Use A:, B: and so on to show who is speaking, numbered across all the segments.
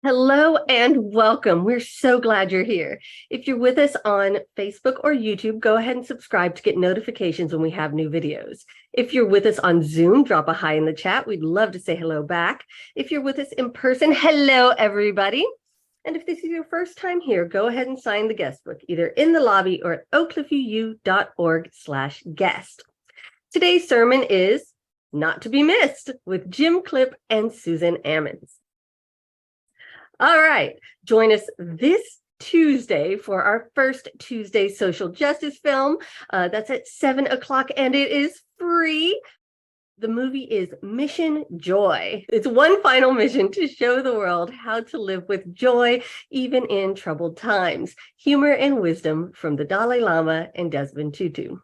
A: Hello and welcome. We're so glad you're here. If you're with us on Facebook or YouTube, go ahead and subscribe to get notifications when we have new videos. If you're with us on Zoom, drop a hi in the chat. We'd love to say hello back. If you're with us in person, hello, everybody. And if this is your first time here, go ahead and sign the guest book, either in the lobby or at oakcliffuu.org/guest. Today's sermon is Not to be Missed with Jim Klipp and Susan Ammons. All right, join us this Tuesday for our first Tuesday social justice film. That's at 7 o'clock and it is free. The movie is Mission Joy. It's one final mission to show the world how to live with joy, even in troubled times. Humor and wisdom from the Dalai Lama and Desmond Tutu.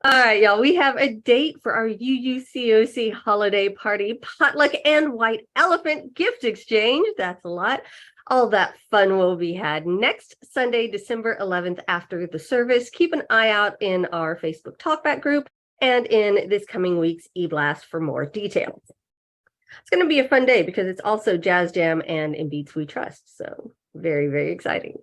A: All right, y'all, we have a date for our UUCOC holiday party, potluck and white elephant gift exchange. That's a lot. All that fun will be had next Sunday, December 11th after the service. Keep an eye out in our Facebook Talkback group and in this coming week's e-blast for more details. It's going to be a fun day because it's also Jazz Jam and In Beats We Trust. So very, very exciting.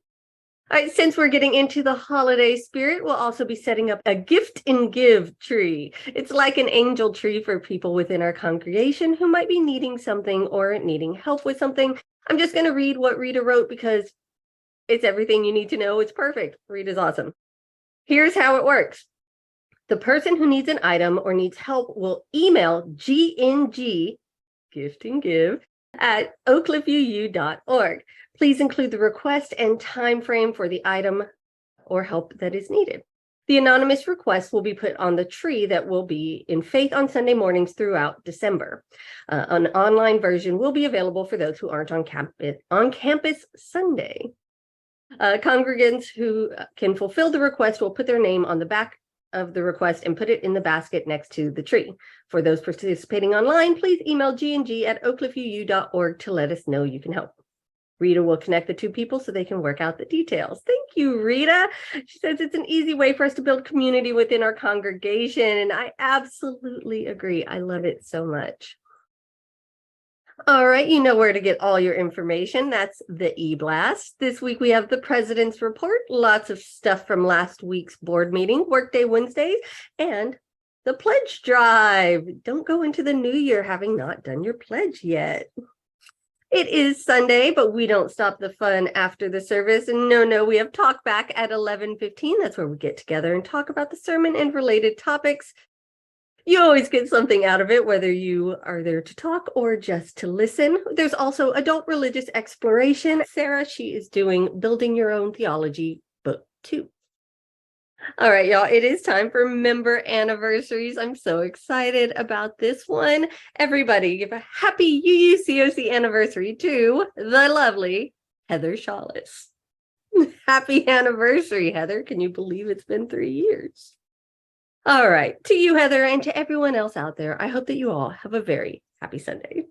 A: All right, since we're getting into the holiday spirit, we'll also be setting up a gift and give tree. It's like an angel tree for people within our congregation who might be needing something or needing help with something. I'm just going to read what Rita wrote because it's everything you need to know. It's perfect. Rita's awesome. Here's how it works. The person who needs an item or needs help will email GNG, gift and give, at oakcliffuu.org. Please include the request and time frame for the item or help that is needed. The anonymous request will be put on the tree that will be in Faith on Sunday mornings throughout December. An online version will be available for those who aren't on campus Sunday. Congregants who can fulfill the request will put their name on the back of the request and put it in the basket next to the tree. For those participating online, please email gng@oakcliffuu.org to let us know you can help. Rita will connect the two people so they can work out the details. Thank you, Rita. She says it's an easy way for us to build community within our congregation, and I absolutely agree. I love it so much. All right, you know where to get all your information. That's the e-blast. This week we have the President's Report, lots of stuff from last week's board meeting, Workday Wednesdays, and the Pledge Drive. Don't go into the new year having not done your pledge yet. It is Sunday, but we don't stop the fun after the service. And no, we have talk back at 11:15. That's where we get together and talk about the sermon and related topics. You always get something out of it, whether you are there to talk or just to listen. There's also Adult Religious Exploration. Sarah, she is doing Building Your Own Theology, Book 2. All right, y'all, it is time for member anniversaries. I'm so excited about this one. Everybody give a happy UUCOC anniversary to the lovely Heather Shawless. Happy anniversary, Heather. Can you believe it's been 3 years? All right, to you, Heather, and to everyone else out there, I hope that you all have a very happy Sunday.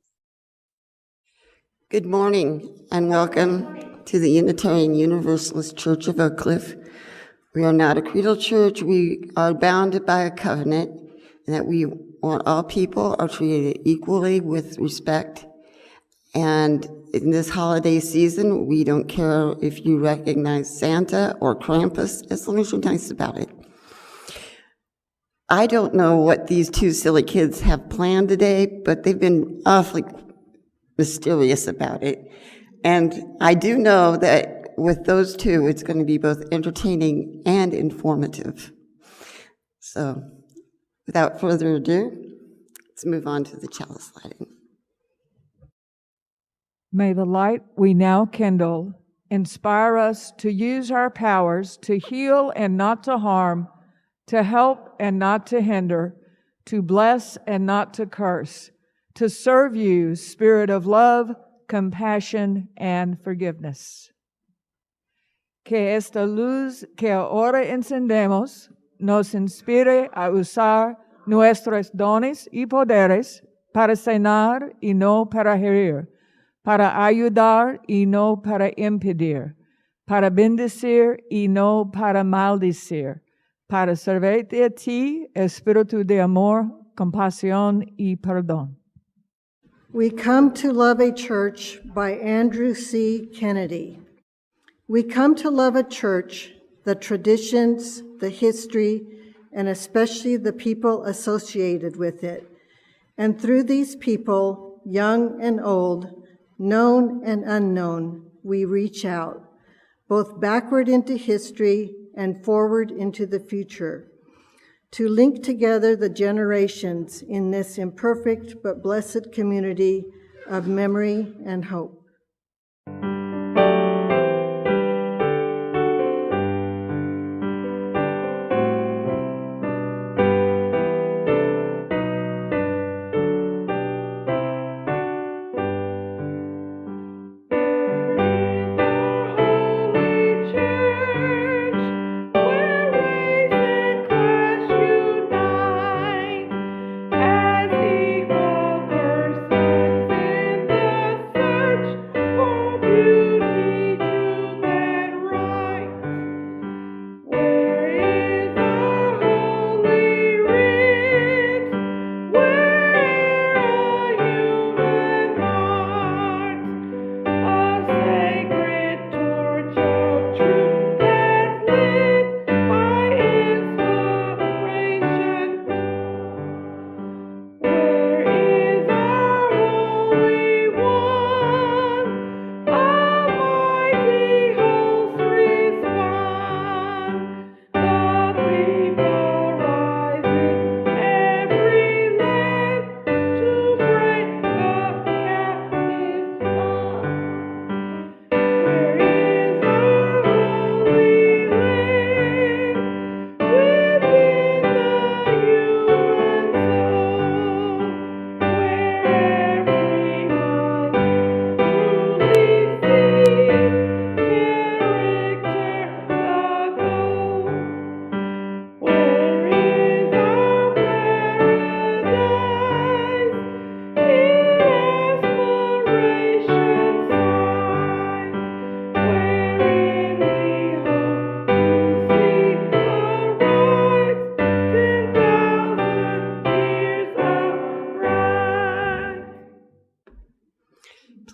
B: Good morning and welcome to the Unitarian Universalist Church of Oak Cliff. We are not a creedal church. We are bounded by a covenant and that we want all people are treated equally with respect. And in this holiday season, we don't care if you recognize Santa or Krampus, as long as you're nice about it. I don't know what these two silly kids have planned today, but they've been awfully mysterious about it. And I do know that with those two, it's going to be both entertaining and informative. So without further ado, let's move on to the chalice lighting.
C: May the light we now kindle inspire us to use our powers to heal and not to harm, to help and not to hinder, to bless and not to curse, to serve you, Spirit of love, compassion, and forgiveness. Que esta luz que ahora encendemos nos inspire a usar nuestros dones y poderes para sanar y no para herir, para ayudar y no para impedir, para bendecir y no para maldecir, para servirte a ti, Espíritu de amor, compasión y perdón.
D: We Come to Love a Church by Andrew C. Kennedy. We come to love a church, the traditions, the history, and especially the people associated with it. And through these people, young and old, known and unknown, we reach out, both backward into history and forward into the future, to link together the generations in this imperfect but blessed community of memory and hope.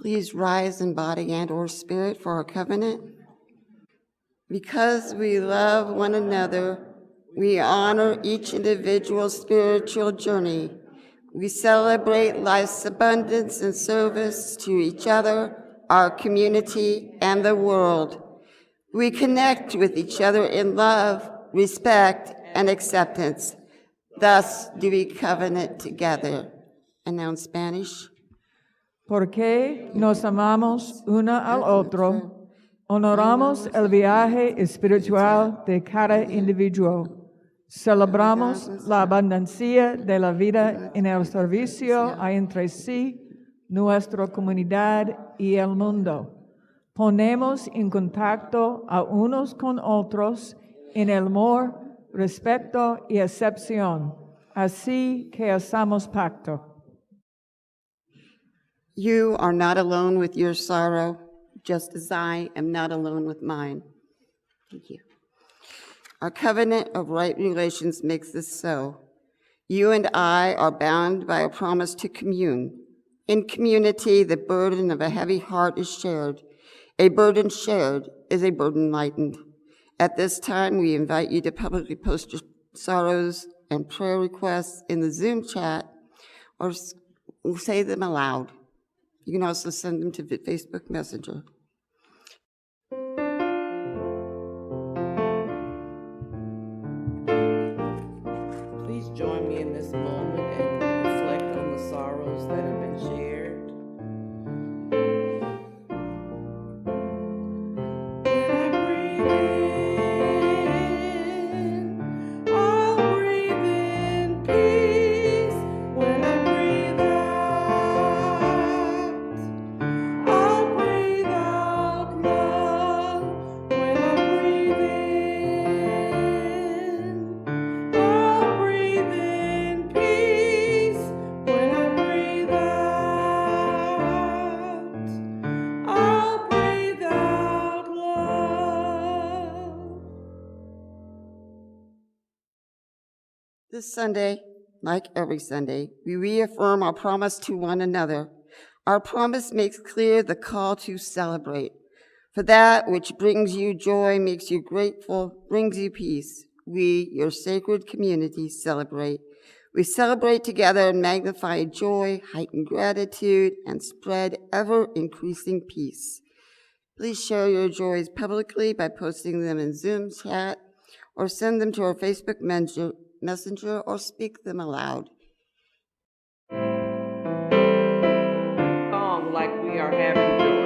B: Please rise in body and/or spirit for our covenant. Because we love one another, we honor each individual's spiritual journey. We celebrate life's abundance and service to each other, our community, and the world. We connect with each other in love, respect, and acceptance. Thus do we covenant together. And now in Spanish.
C: Porque nos amamos uno al otro, honoramos el viaje espiritual de cada individuo, celebramos la abundancia de la vida en el servicio a entre sí, nuestra comunidad y el mundo. Ponemos en contacto a unos con otros en el amor, respeto y acepción, así que hacemos pacto.
B: You are not alone with your sorrow, just as I am not alone with mine. Thank you. Our covenant of right relations makes this so. You and I are bound by a promise to commune. In community, the burden of a heavy heart is shared. A burden shared is a burden lightened. At this time, we invite you to publicly post your sorrows and prayer requests in the Zoom chat or say them aloud. You can also send them to Facebook Messenger.
E: Please join me in this moment and reflect on the sorrows that have been shared.
B: This Sunday, like every Sunday, we reaffirm our promise to one another Our promise makes clear the call to celebrate. For that which brings you joy, makes you grateful, brings you peace. We, your sacred community, celebrate. We celebrate together and magnify joy, heighten gratitude, and spread ever-increasing peace. Please share your joys publicly by posting them in Zoom chat, or send them to our Facebook Messenger, or speak them aloud.
E: Song like we are having joy.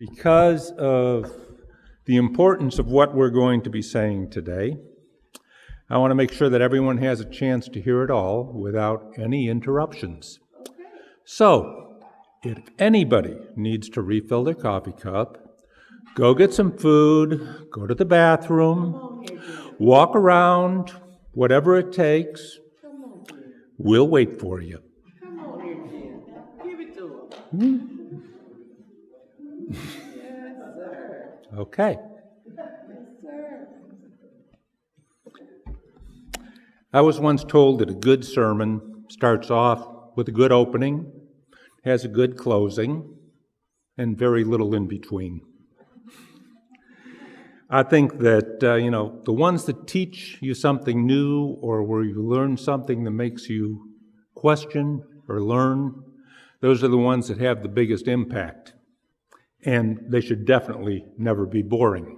F: Because of the importance of what we're going to be saying today, I want to make sure that everyone has a chance to hear it all without any interruptions. So, if anybody needs to refill their coffee cup, go get some food, go to the bathroom, walk around, whatever it takes, we'll wait for you.
E: Come on here, Jim. Give it to him. Yes, sir.
F: Okay.
E: Yes, sir.
F: I was once told that a good sermon starts off with a good opening, has a good closing, and very little in between. I think that, the ones that teach you something new or where you learn something that makes you question or learn, those are the ones that have the biggest impact. And they should definitely never be boring.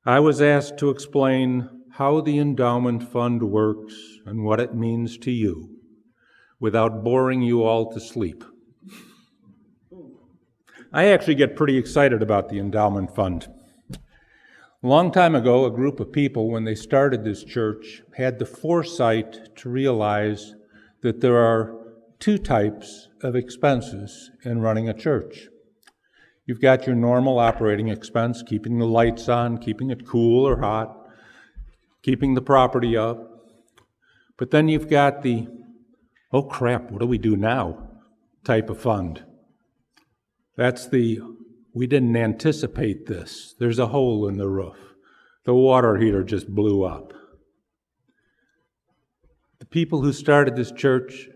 F: I was asked to explain how the endowment fund works and what it means to you without boring you all to sleep. I actually get pretty excited about the endowment fund. A long time ago, a group of people, when they started this church, had the foresight to realize that there are two types of expenses in running a church. You've got your normal operating expense, keeping the lights on, keeping it cool or hot, keeping the property up. But then you've got the, oh crap, what do we do now type of fund. That's the, we didn't anticipate this. There's a hole in the roof. The water heater just blew up. The people who started this church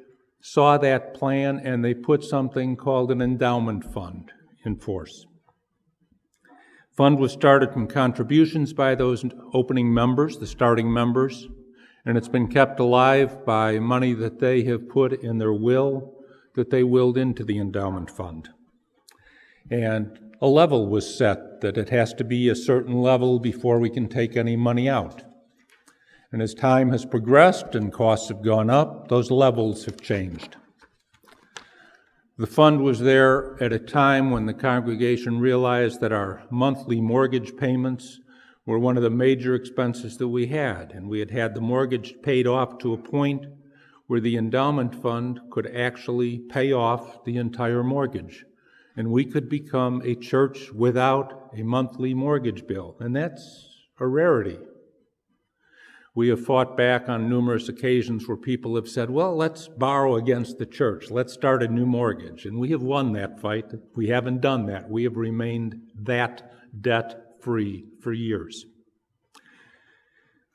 F: saw that plan, and they put something called an endowment fund in force. Fund was started from contributions by those opening members, the starting members, and it's been kept alive by money that they have put in their will, that they willed into the endowment fund. And a level was set that it has to be a certain level before we can take any money out. And as time has progressed and costs have gone up, those levels have changed. The fund was there at a time when the congregation realized that our monthly mortgage payments were one of the major expenses that we had, and we had had the mortgage paid off to a point where the endowment fund could actually pay off the entire mortgage, and we could become a church without a monthly mortgage bill, and that's a rarity. We have fought back on numerous occasions where people have said, well, let's borrow against the church. Let's start a new mortgage. And we have won that fight. We haven't done that. We have remained that debt-free for years.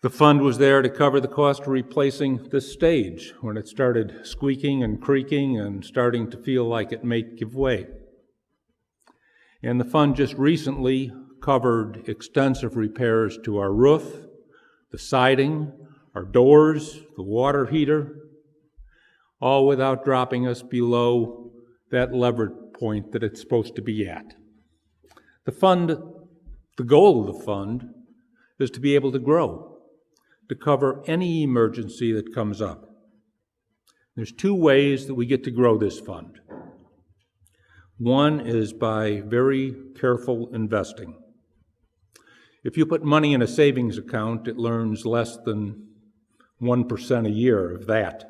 F: The fund was there to cover the cost of replacing the stage when it started squeaking and creaking and starting to feel like it may give way. And the fund just recently covered extensive repairs to our roof, the siding, our doors, the water heater, all without dropping us below that levered point that it's supposed to be at. The goal of the fund is to be able to grow, to cover any emergency that comes up. There's two ways that we get to grow this fund. One is by very careful investing. If you put money in a savings account, it earns less than 1% a year of that,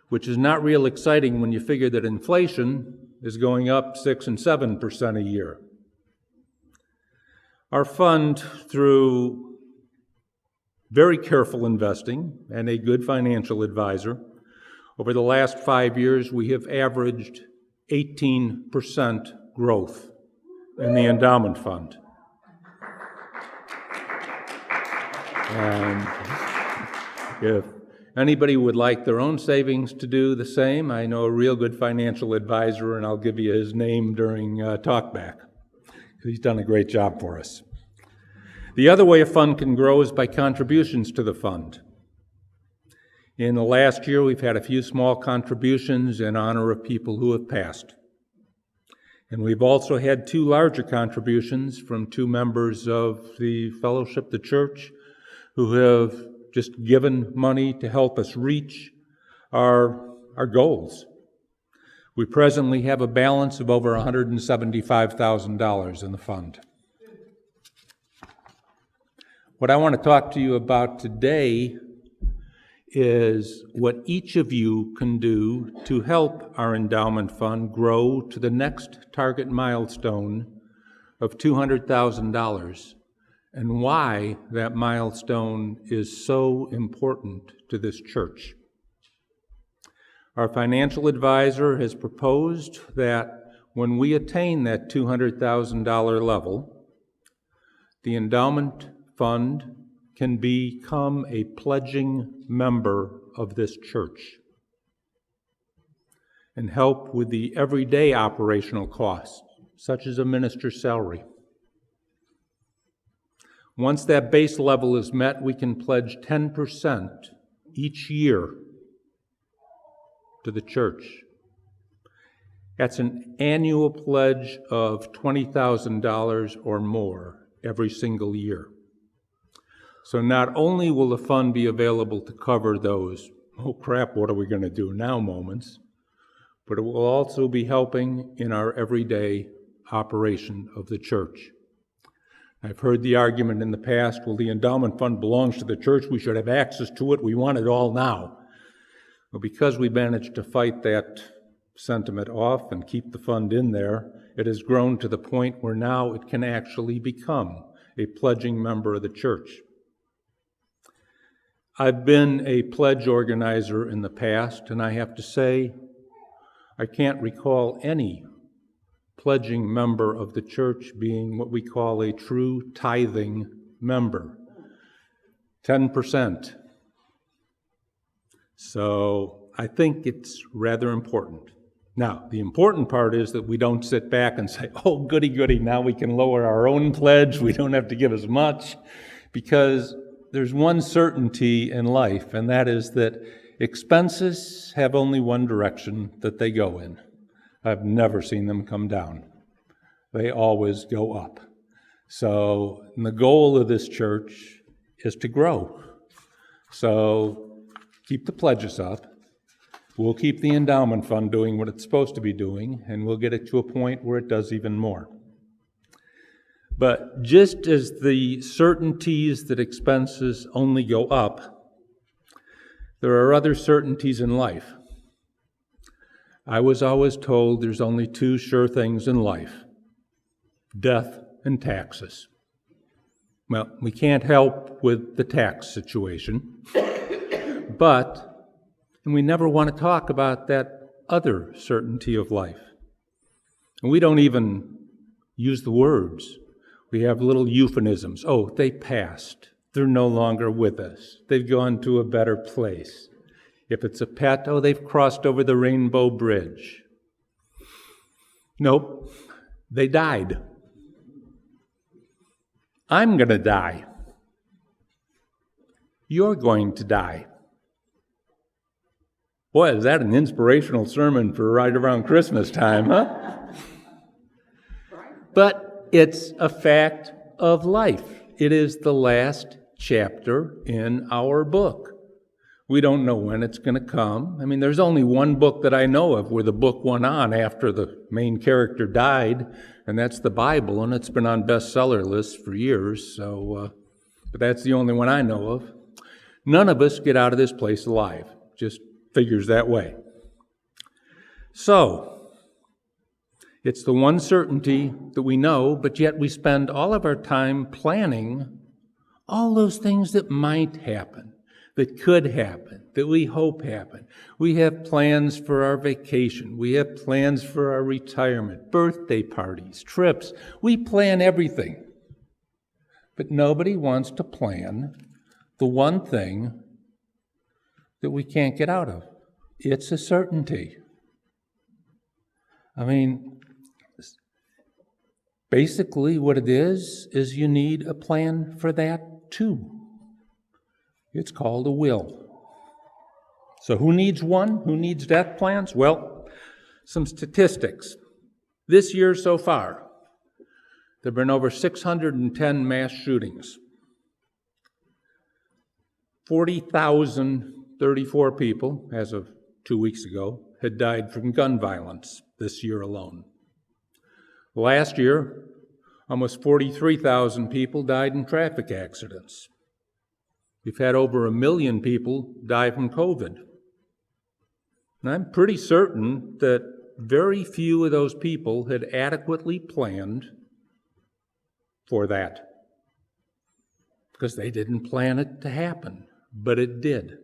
F: which is not real exciting when you figure that inflation is going up 6 and 7% a year. Our fund, through very careful investing and a good financial advisor, over the last 5 years, we have averaged 18% growth in the endowment fund. And if anybody would like their own savings to do the same, I know a real good financial advisor, and I'll give you his name during talkback. He's done a great job for us. The other way a fund can grow is by contributions to the fund. In the last year, we've had a few small contributions in honor of people who have passed. And we've also had 2 larger contributions from 2 members of the fellowship, the church, who have just given money to help us reach our goals. We presently have a balance of over $175,000 in the fund. What I want to talk to you about today is what each of you can do to help our endowment fund grow to the next target milestone of $200,000 and why that milestone is so important to this church. Our financial advisor has proposed that when we attain that $200,000 level, the endowment fund can become a pledging member of this church and help with the everyday operational costs, such as a minister's salary. Once that base level is met, we can pledge 10% each year to the church. That's an annual pledge of $20,000 or more every single year. So not only will the fund be available to cover those, oh crap, what are we going to do now moments, but it will also be helping in our everyday operation of the church. I've heard the argument in the past, well, the endowment fund belongs to the church, we should have access to it, we want it all now. Well, because we managed to fight that sentiment off and keep the fund in there, it has grown to the point where now it can actually become a pledging member of the church. I've been a pledge organizer in the past, and I have to say, I can't recall any pledging member of the church being what we call a true tithing member. 10%. So I think it's rather important. Now, the important part is that we don't sit back and say, oh, goody, goody, now we can lower our own pledge, we don't have to give as much, because there's one certainty in life, and that is that expenses have only one direction that they go in. I've never seen them come down. They always go up. So the goal of this church is to grow. So keep the pledges up. We'll keep the endowment fund doing what it's supposed to be doing, and we'll get it to a point where it does even more. But just as the certainties that expenses only go up, there are other certainties in life. I was always told there's only 2 sure things in life: death and taxes. Well, we can't help with the tax situation, and we never want to talk about that other certainty of life. And we don't even use the words. We have little euphemisms. Oh, they passed. They're no longer with us. They've gone to a better place. If it's a pet, oh, they've crossed over the Rainbow Bridge. Nope, they died. I'm going to die. You're going to die. Boy, is that an inspirational sermon for right around Christmas time, huh? But it's a fact of life. It is the last chapter in our book. We don't know when it's going to come. I mean, there's only one book that I know of where the book went on after the main character died, and that's the Bible, and it's been on bestseller lists for years, but that's the only one I know of. None of us get out of this place alive. Just figures that way. So, it's the one certainty that we know, but yet we spend all of our time planning all those things that might happen, that could happen, that we hope happen. We have plans for our vacation. We have plans for our retirement, birthday parties, trips. We plan everything. But nobody wants to plan the one thing that we can't get out of. It's a certainty. I mean, basically what it is you need a plan for that too. It's called a will. So who needs one? Who needs death plans? Well, some statistics. This year so far, there have been over 610 mass shootings. 40,034 people, as of 2 weeks ago, had died from gun violence this year alone. Last year, almost 43,000 people died in traffic accidents. We've had over 1 million people die from COVID. And I'm pretty certain that very few of those people had adequately planned for that, because they didn't plan it to happen, but it did.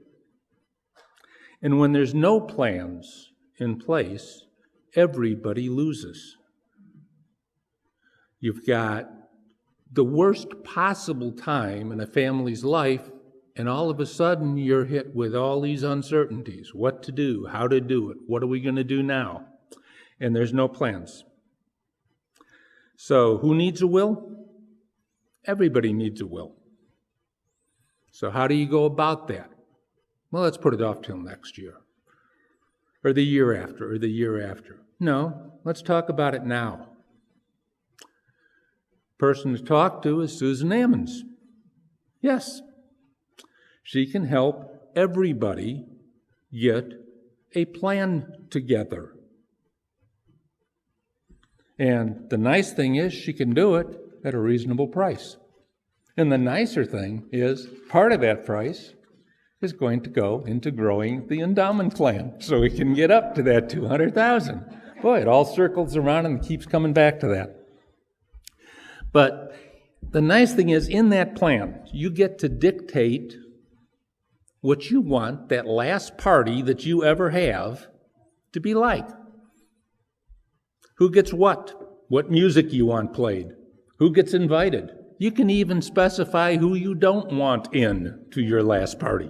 F: And when there's no plans in place, everybody loses. You've got the worst possible time in a family's life, and all of a sudden you're hit with all these uncertainties. What to do, how to do it, what are we going to do now? And there's no plans. So who needs a will? Everybody needs a will. So how do you go about that? Well, let's put it off till next year, or the year after, or the year after. No, let's talk about it now. The person to talk to is Susan Ammons. Yes, she can help everybody get a plan together. And the nice thing is she can do it at a reasonable price. And the nicer thing is part of that price is going to go into growing the endowment plan so we can get up to that $200,000. Boy, it all circles around and keeps coming back to that. But the nice thing is, in that plan, you get to dictate what you want that last party that you ever have to be like. Who gets what music you want played, who gets invited. You can even specify who you don't want in to your last party.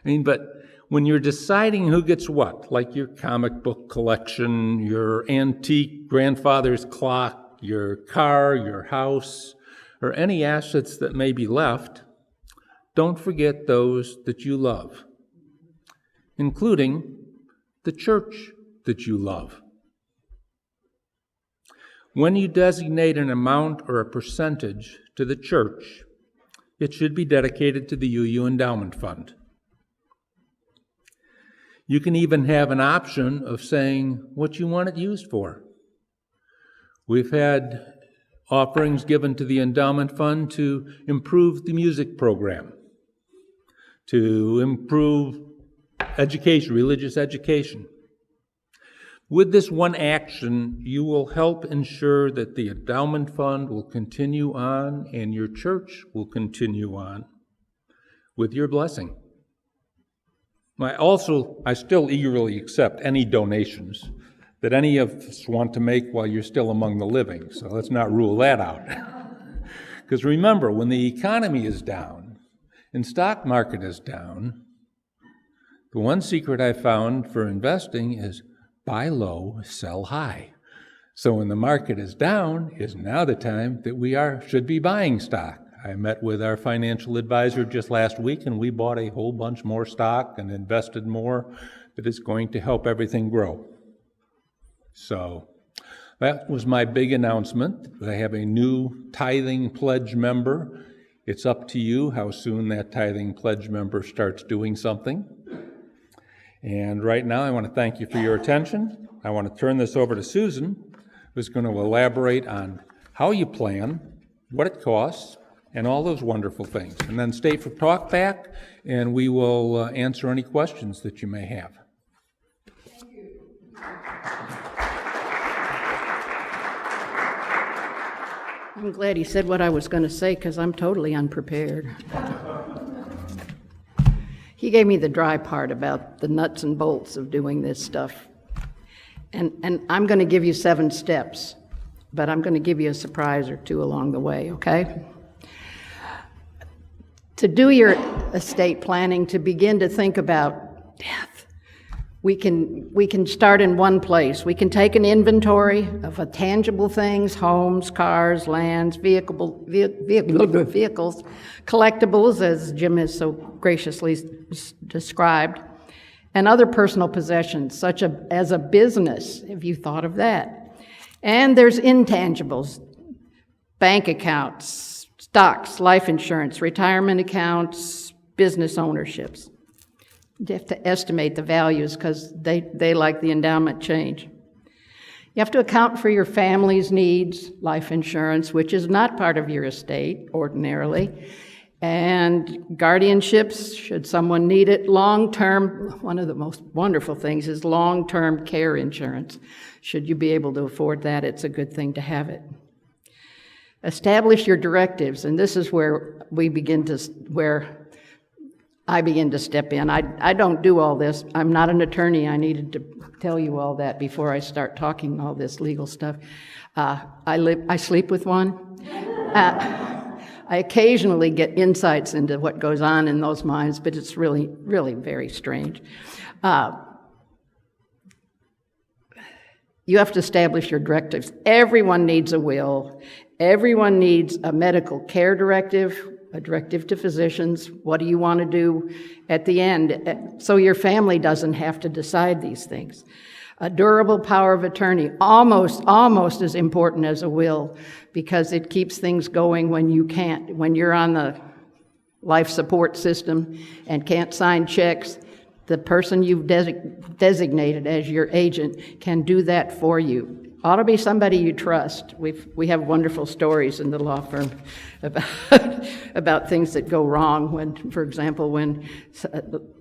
F: But when you're deciding who gets what, like your comic book collection, your antique grandfather's clock, your car, your house, or any assets that may be left, don't forget those that you love, including the church that you love. When you designate an amount or a percentage to the church, it should be dedicated to the UU Endowment Fund. You can even have an option of saying what you want it used for. We've had offerings given to the endowment fund to improve the music program, to improve education, religious education. With this one action, you will help ensure that the endowment fund will continue on and your church will continue on with your blessing. I still eagerly accept any donations that any of us want to make while you're still among the living, so let's not rule that out. Because remember, when the economy is down and stock market is down, the one secret I found for investing is buy low, sell high. So when the market is down, is now the time that we should be buying stock. I met with our financial advisor just last week, and we bought a whole bunch more stock and invested more that is going to help everything grow. So that was my big announcement. I have a new tithing pledge member. It's up to you how soon that tithing pledge member starts doing something. And right now, I want to thank you for your attention. I want to turn this over to Susan, who's going to elaborate on how you plan, what it costs, and all those wonderful things. And then stay for talk back, and we will answer any questions that you may have.
G: Thank you. I'm glad he said what I was going to say, because I'm totally unprepared. He gave me the dry part about the nuts and bolts of doing this stuff. And I'm going to give you 7 steps, but I'm going to give you a surprise or 2 along the way, okay? To do your estate planning, to begin to think about death, we can start in one place. We can take an inventory of tangible things, homes, cars, lands, vehicles, collectibles, as Jim has so graciously described, and other personal possessions, such as a business. Have you thought of that? And there's intangibles, bank accounts, stocks, life insurance, retirement accounts, business ownerships. You have to estimate the values because they like the endowment change. You have to account for your family's needs, life insurance, which is not part of your estate ordinarily, and guardianships, should someone need it. Long-term, one of the most wonderful things is long-term care insurance. Should you be able to afford that, it's a good thing to have it. Establish your directives, and this is where I begin to step in. I don't do all this. I'm not an attorney. I needed to tell you all that before I start talking all this legal stuff. I sleep with one. I occasionally get insights into what goes on in those minds, but it's really, really very strange. You have to establish your directives. Everyone needs a will. Everyone needs a medical care directive, a directive to physicians. What do you want to do at the end? So your family doesn't have to decide these things. A durable power of attorney, almost as important as a will, because it keeps things going when you can't. When you're on the life support system and can't sign checks, the person you've designated as your agent can do that for you. Ought to be somebody you trust. We have wonderful stories in the law firm about things that go wrong. When, for example, when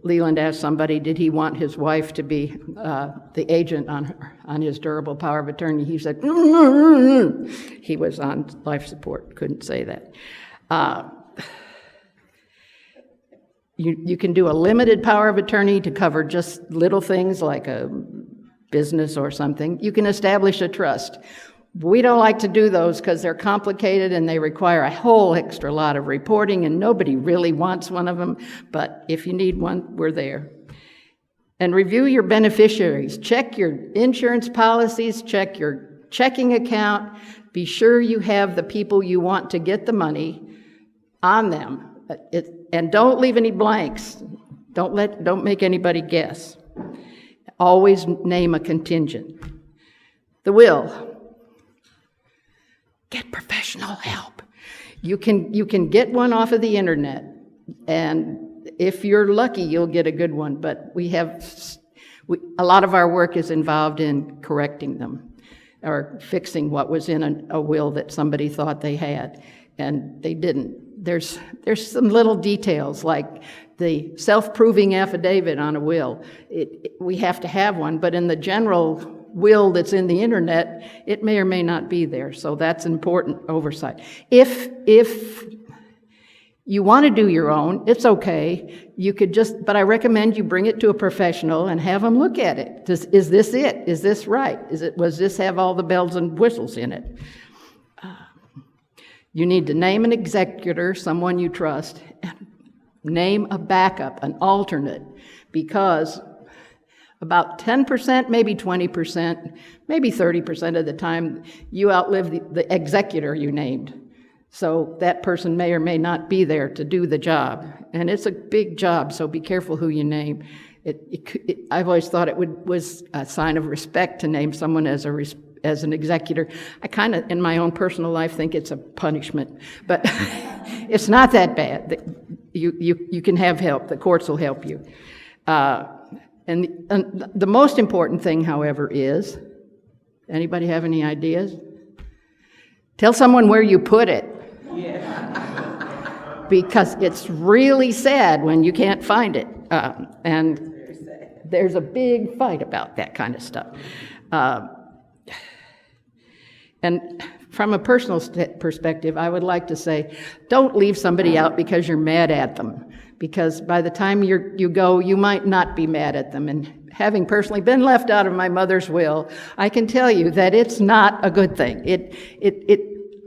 G: Leland asked somebody, did he want his wife to be the agent on his durable power of attorney, he said, he was on life support, couldn't say that. You can do a limited power of attorney to cover just little things like a business or something. You can establish a trust. We don't like to do those because they're complicated and they require a whole extra lot of reporting, and nobody really wants one of them, but if you need one, we're there. And review your beneficiaries. Check your insurance policies, check your checking account. Be sure you have the people you want to get the money on them. And don't leave any blanks. Don't make anybody guess. Always name a contingent. The will. Get professional help. You can get one off of the internet, and if you're lucky, you'll get a good one. But a lot of our work is involved in correcting them or fixing what was in a will that somebody thought they had and they didn't. There's some little details like the self-proving affidavit on a will. We have to have one, but in the general will that's in the internet, it may or may not be there. So that's important oversight. If you want to do your own, it's okay. You could but I recommend you bring it to a professional and have them look at it. Is this it? Is this right? Was this have all the bells and whistles in it? You need to name an executor, someone you trust, and name a backup, an alternate, because about 10%, maybe 20%, maybe 30% of the time, you outlive the executor you named. So that person may or may not be there to do the job. And it's a big job, so be careful who you name. I've always thought it was a sign of respect to name someone as an executor. I kind of, in my own personal life, think it's a punishment. But it's not that bad. You can have help. The courts will help you. And the most important thing, however, is, anybody have any ideas? Tell someone where you put it. Yeah. Because it's really sad when you can't find it. And there's a big fight about that kind of stuff. And from a personal perspective, I would like to say, don't leave somebody out because you're mad at them. Because by the time you go, you might not be mad at them. And having personally been left out of my mother's will, I can tell you that it's not a good thing.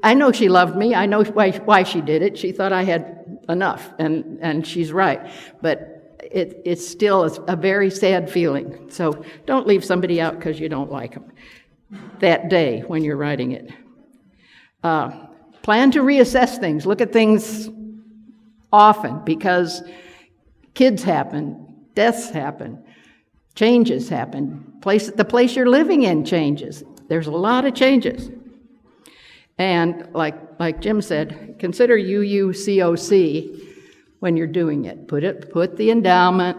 G: I know she loved me. I know why she did it. She thought I had enough, and she's right. But it's still a very sad feeling. So don't leave somebody out because you don't like them that day when you're writing it. Plan to reassess things. Look at things often, because kids happen, deaths happen, changes happen. The place you're living in changes. There's a lot of changes. And like Jim said, consider UUCOC when you're doing it. Put the endowment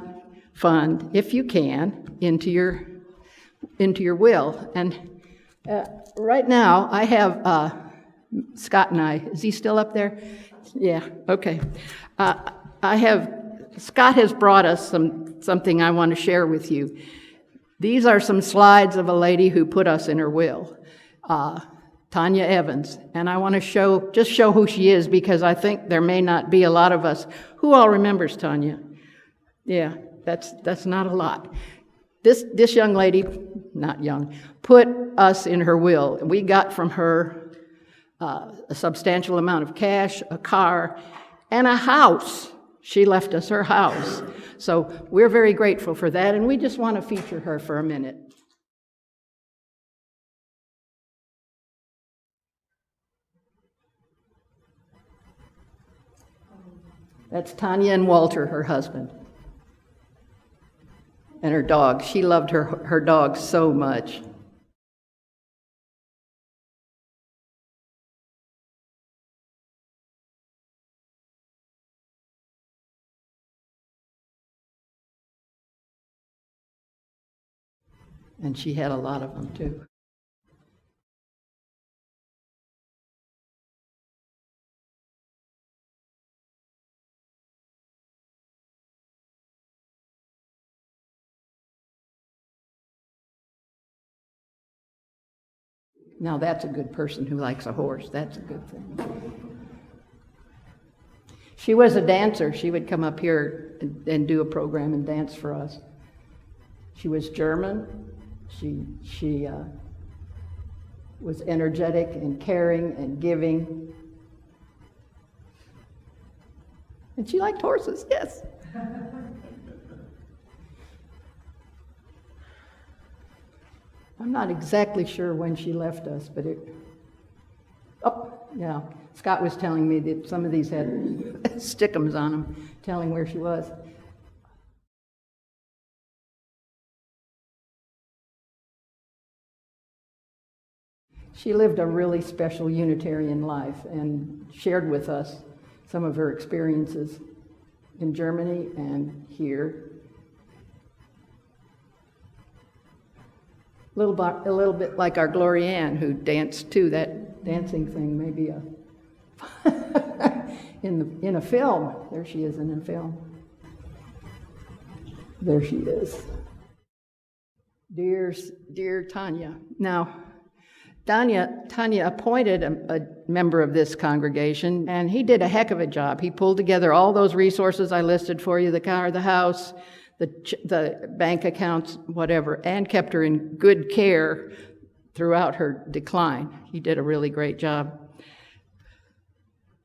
G: fund, if you can, into your will. And right now, I have Scott and I. Is he still up there? Yeah. Okay. Scott has brought us something I want to share with you. These are some slides of a lady who put us in her will, Tanya Evans. And I want to show who she is, because I think there may not be a lot of us. Who all remembers Tanya? Yeah, that's not a lot. This young lady, not young, put us in her will. We got from her a substantial amount of cash, a car, and a house. She left us her house. So we're very grateful for that, and we just want to feature her for a minute. That's Tanya and Walter, her husband, and her dog. She loved her dog so much. And she had a lot of them, too. Now that's a good person who likes a horse. That's a good thing. She was a dancer. She would come up here and do a program and dance for us. She was German. She was energetic and caring and giving. And she liked horses, yes. I'm not exactly sure when she left us, but yeah. Scott was telling me that some of these had stickums on them, telling where she was. She lived a really special Unitarian life and shared with us some of her experiences in Germany and here. A little bit like our Gloria Ann, who danced too. That dancing thing may be in a film. There she is in a film. There she is. Dear Tanya. Now, Tanya appointed a member of this congregation, and he did a heck of a job. He pulled together all those resources I listed for you, the car, the house, the bank accounts, whatever, and kept her in good care throughout her decline. He did a really great job.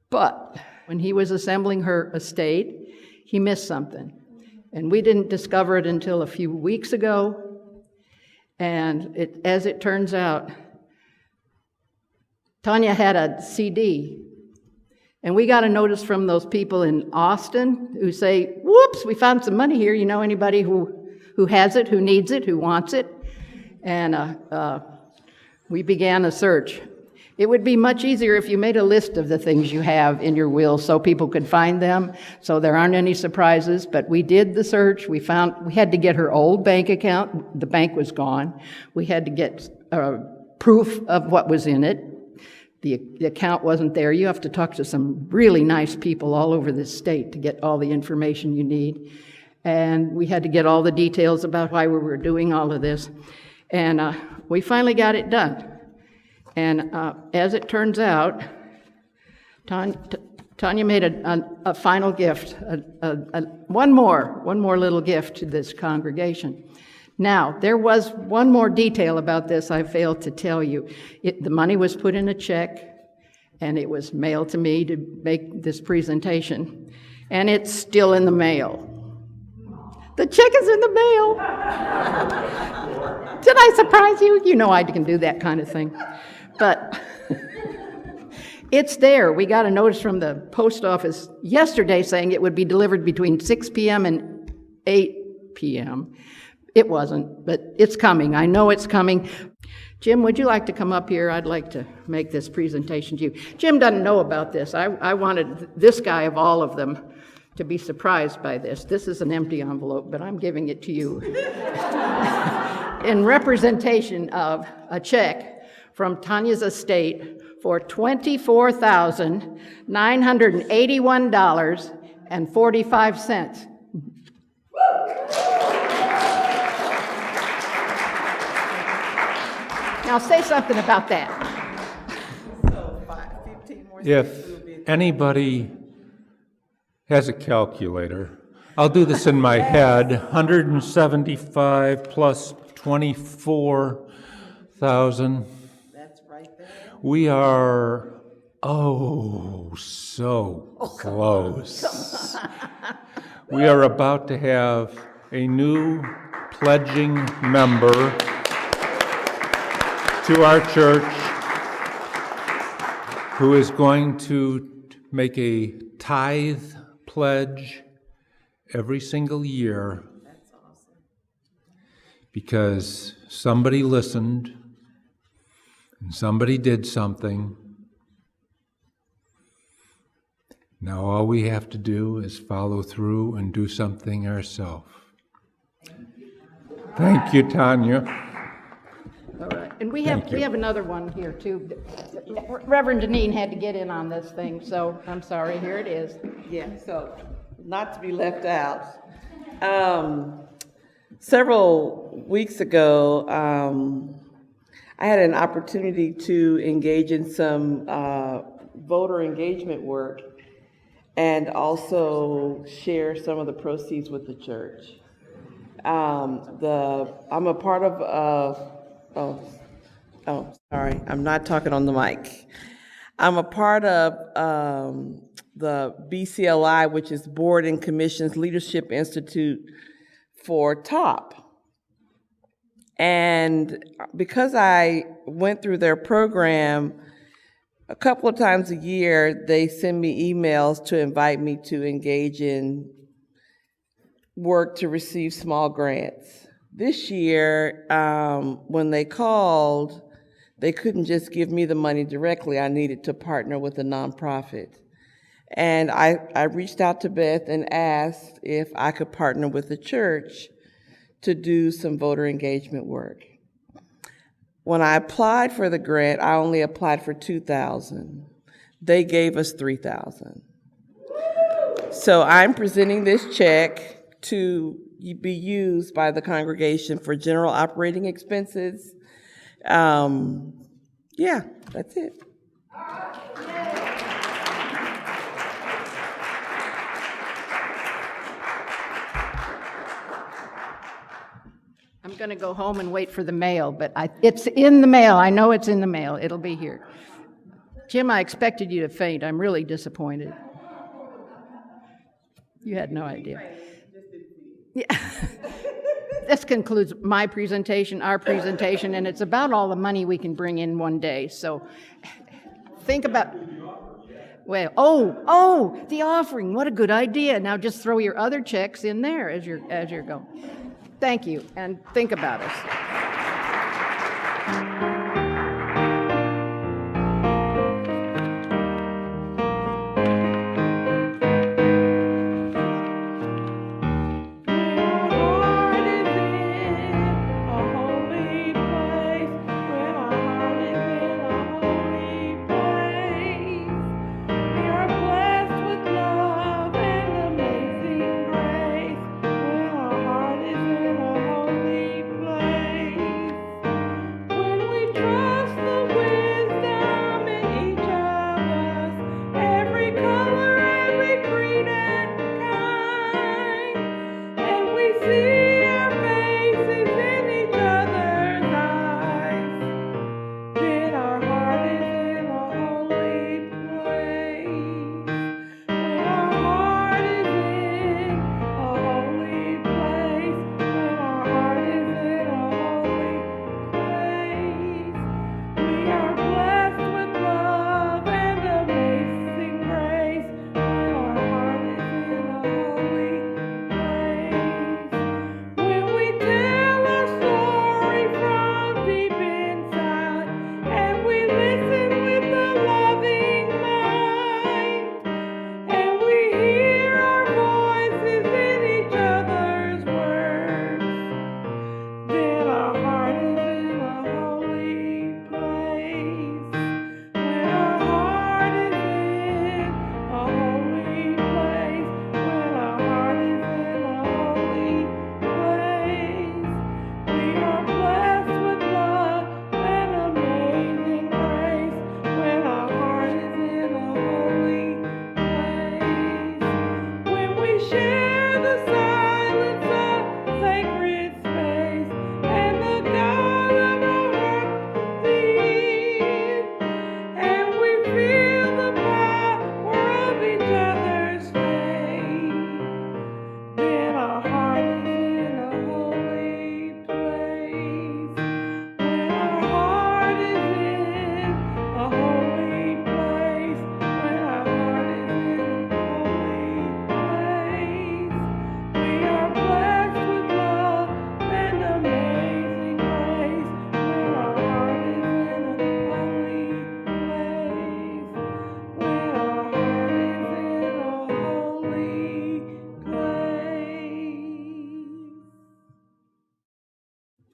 G: But when he was assembling her estate, he missed something. And we didn't discover it until a few weeks ago. And as it turns out, Tanya had a CD And we got a notice from those people in Austin who say, whoops, we found some money here. You know anybody who has it, who needs it, who wants it? And we began a search. It would be much easier if you made a list of the things you have in your will so people could find them, so there aren't any surprises. But we did the search. We had to get her old bank account. The bank was gone. We had to get proof of what was in it. The account wasn't there. You have to talk to some really nice people all over this state to get all the information you need. And we had to get all the details about why we were doing all of this. And we finally got it done. And as it turns out, Tanya made a final gift, one more little gift to this congregation. Now, there was one more detail about this I failed to tell you. The money was put in a check, and it was mailed to me to make this presentation, and it's still in the mail. The check is in the mail. Did I surprise you? You know I can do that kind of thing. But it's there. We got a notice from the post office yesterday saying it would be delivered between 6 p.m. and 8 p.m. It wasn't, but it's coming. I know it's coming. Jim, would you like to come up here? I'd like to make this presentation to you. Jim doesn't know about this. I wanted this guy of all of them to be surprised by this. This is an empty envelope, but I'm giving it to you in representation of a check from Tanya's estate for $24,981.45. Now say something about that.
F: If anybody has a calculator, I'll do this in my head. 175 plus 24,000.
E: That's right there.
F: We are, so close. We are about to have a new pledging member to our church who is going to make a tithe pledge every single year.
E: That's awesome.
F: Because somebody listened and somebody did something. Now all we have to do is follow through and do something ourselves. Thank you, Tanya.
G: All right, and we have another one here too. Reverend Deneen had to get in on this thing, so I'm sorry, here it is.
E: Yeah, so not to be left out. Several weeks ago, I had an opportunity to engage in some voter engagement work and also share some of the proceeds with the church. I'm a part of sorry, I'm not talking on the mic. I'm a part of the BCLI, which is Board and Commissions Leadership Institute for TOP. And because I went through their program, a couple of times a year, they send me emails to invite me to engage in work to receive small grants. This year, when they called, they couldn't just give me the money directly. I needed to partner with a nonprofit. And I reached out to Beth and asked if I could partner with the church to do some voter engagement work. When I applied for the grant, I only applied for $2,000. They gave us $3,000. So I'm presenting this check to be used by the congregation for general operating expenses. Yeah, that's it.
G: I'm going to go home and wait for the mail, but it's in the mail. I know it's in the mail. It'll be here. Jim, I expected you to faint. I'm really disappointed. You had no idea. Yeah. This concludes my presentation, our presentation, and it's about all the money we can bring in one day. So think about, Well, the offering. What a good idea. Now just throw your other checks in there as you're going. Thank you, and think about us.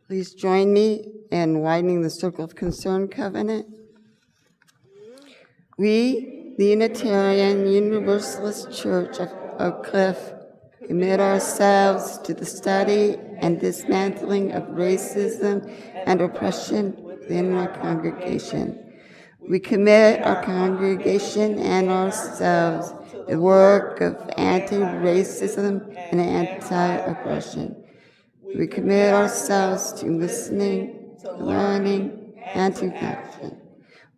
B: Please join me in widening the circle of concern covenant. We, the Unitarian Universalist Church of Oak Cliff, commit ourselves to the study and dismantling of racism and oppression within our congregation. We commit our congregation and ourselves to the work of anti-racism and anti-oppression. We commit ourselves to listening, to learning, and to action.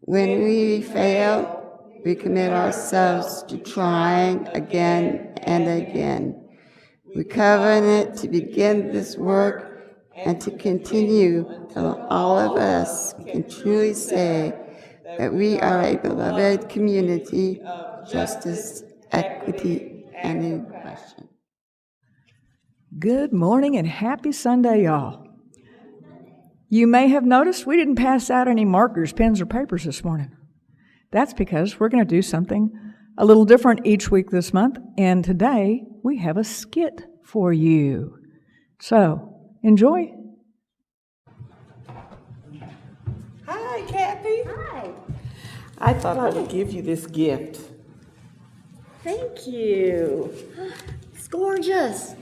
B: When we fail, we commit ourselves to trying again and again. We covenant to begin this work and to continue till all of us can truly say that we are a beloved community of justice, equity, and inclusion.
C: Good morning and happy Sunday, y'all. You may have noticed we didn't pass out any markers, pens, or papers this morning. That's because we're going to do something a little different each week this month, and today we have a skit for you. So, enjoy.
E: Hi, Kathy.
H: Hi.
E: I thought I would give you this gift.
H: Thank you. It's gorgeous.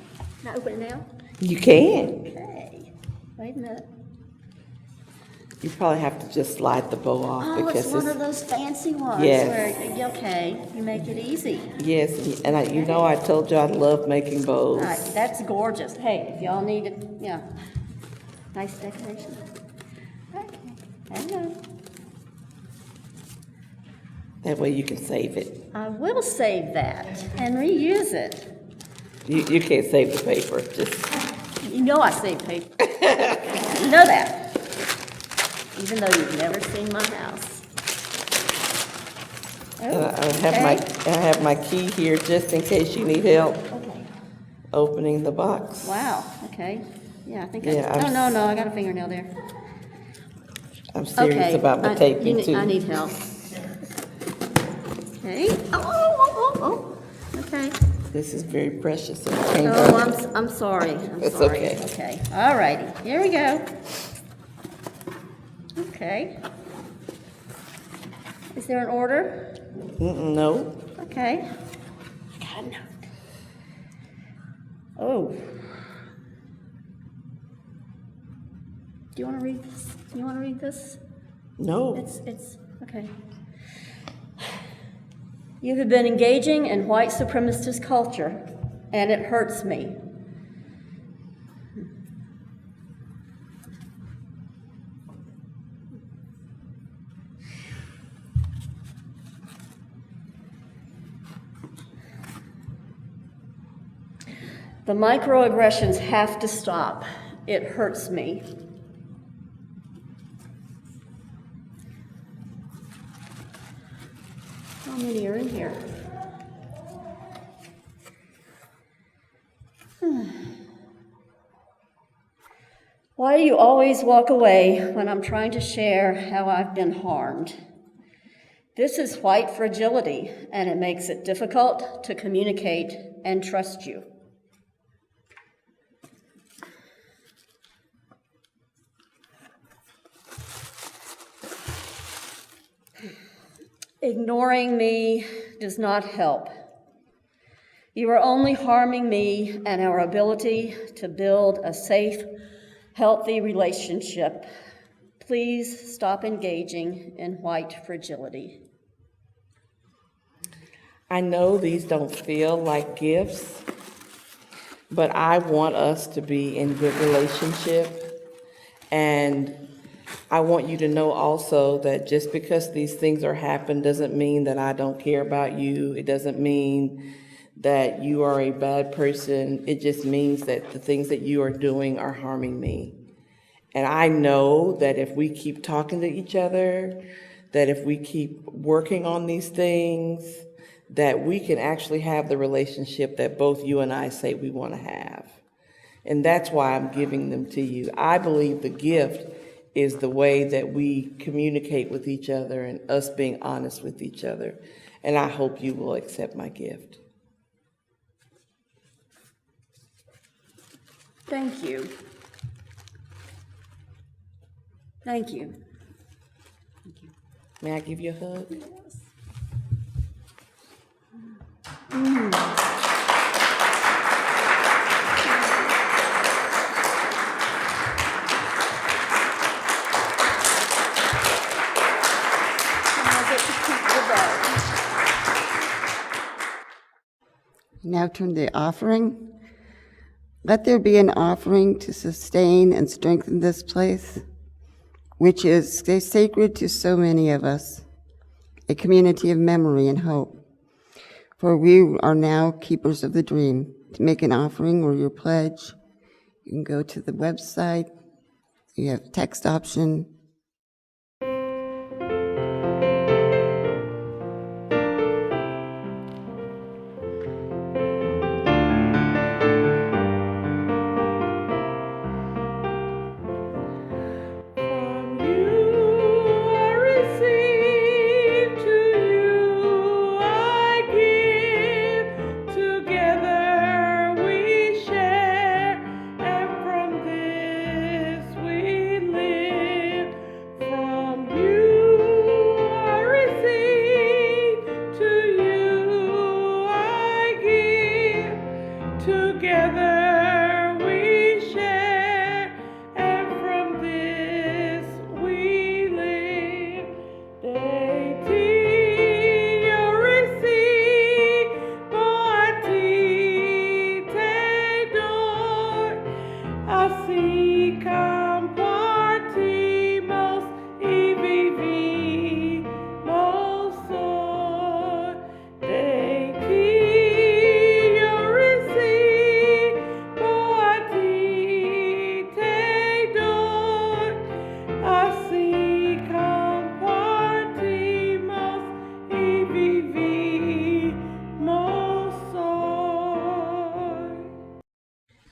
H: Can I open it now?
E: You can.
H: Okay. Wait a minute.
E: You probably have to just slide the bow off
H: Oh,
E: because
H: it's one of those fancy ones.
E: Yes.
H: Where, okay, you make it easy.
E: Yes, and you know I told you I love making bows.
H: All right, that's gorgeous. Hey, if y'all need it, yeah. Nice decoration. Okay, hang on.
E: That way you can save it.
H: I will save that and reuse it.
E: You can't save the paper, just.
H: You know I save paper. You know that. Even though you've never seen my house.
E: And I have my key here just in case you need help
H: Okay.
E: opening the box.
H: Wow, okay. Yeah, I think
E: Yeah,
H: no, I got a fingernail there.
E: I'm serious
H: Okay.
E: about the taping too.
H: I need help. Okay. Oh. Okay.
E: This is very precious. It came
H: Oh,
E: out.
H: I'm sorry. I'm
E: It's
H: sorry.
E: okay.
H: Okay. All righty. Here we go. Okay. Is there an order?
E: No.
H: Okay. I got a note. Oh. Do you want to read this? You want to read this?
E: No.
H: It's okay. You have been engaging in white supremacist culture, and it hurts me. The microaggressions have to stop. It hurts me. How many are in here? Why do you always walk away when I'm trying to share how I've been harmed? This is white fragility, and it makes it difficult to communicate and trust you. Ignoring me does not help. You are only harming me and our ability to build a safe, healthy relationship. Please stop engaging in white fragility.
E: I know these don't feel like gifts, but I want us to be in good relationship. And I want you to know also that just because these things are happening doesn't mean that I don't care about you. It doesn't mean that you are a bad person. It just means that the things that you are doing are harming me. And I know that if we keep talking to each other, that if we keep working on these things, that we can actually have the relationship that both you and I say we want to have. And that's why I'm giving them to you. I believe the gift is the way that we communicate with each other and us being honest with each other. And I hope you will accept my gift.
H: Thank you. Thank you.
E: May I give you a hug?
B: Now turn to the offering. Let there be an offering to sustain and strengthen this place, which is sacred to so many of us, a community of memory and hope. For we are now keepers of the dream. To make an offering or your pledge, you can go to the website. You have text option.
E: From you I receive, to you I give. Together we share, and from this we live.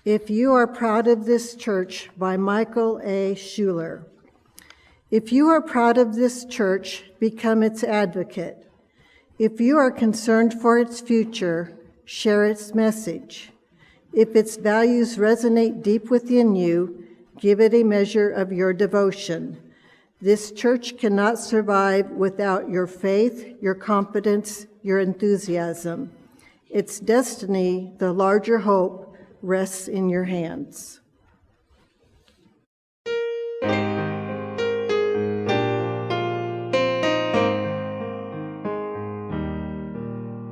D: If You Are Proud of This Church by Michael A. Schuler. If you are proud of this church, become its advocate. If you are concerned for its future, share its message. If its values resonate deep within you, give it a measure of your devotion. This church cannot survive without your faith, your confidence, your enthusiasm. Its destiny, the larger hope, rests in your hands.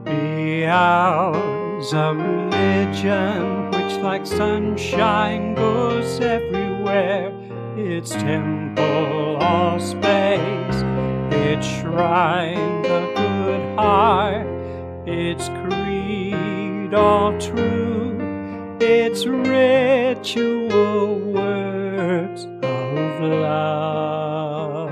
I: Be ours a religion which like sunshine goes everywhere. Its temple all space, its shrine the good heart, its creed all true, its ritual works of love.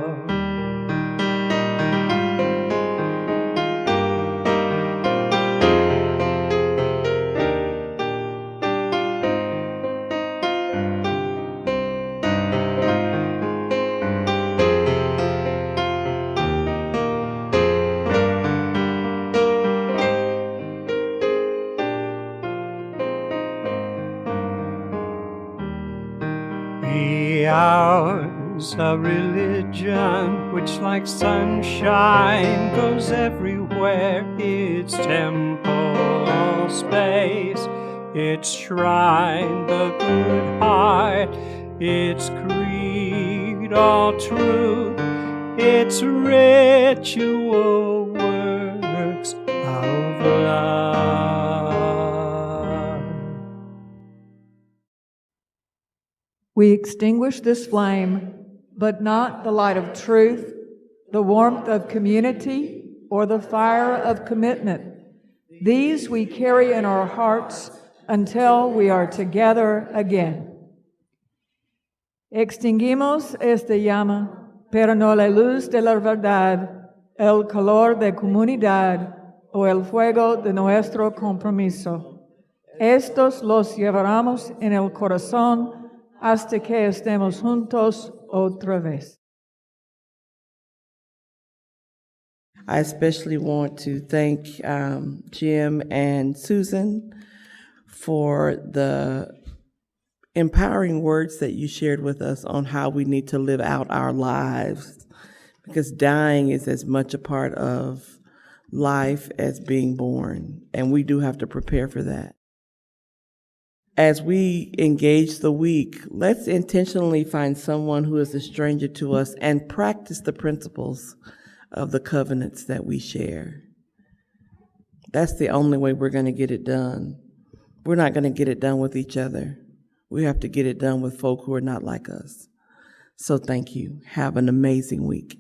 I: Be ours a religion which like sunshine goes everywhere. Its temple all space, its shrine the good heart, its creed all truth, its ritual works of love.
C: We extinguish this flame, but not the light of truth, the warmth of community, or the fire of commitment. These we carry in our hearts until we are together again. Extinguimos esta llama, pero no la luz de la verdad, el calor de comunidad o el fuego de nuestro compromiso. Estos los llevaremos en el corazón hasta que estemos juntos otra vez.
E: I especially want to thank Jim and Susan for the empowering words that you shared with us on how we need to live out our lives, because dying is as much a part of life as being born, and we do have to prepare for that. As we engage the week, let's intentionally find someone who is a stranger to us and practice the principles of the covenants that we share. That's the only way we're going to get it done. We're not going to get it done with each other. We have to get it done with folk who are not like us. So thank you. Have an amazing week.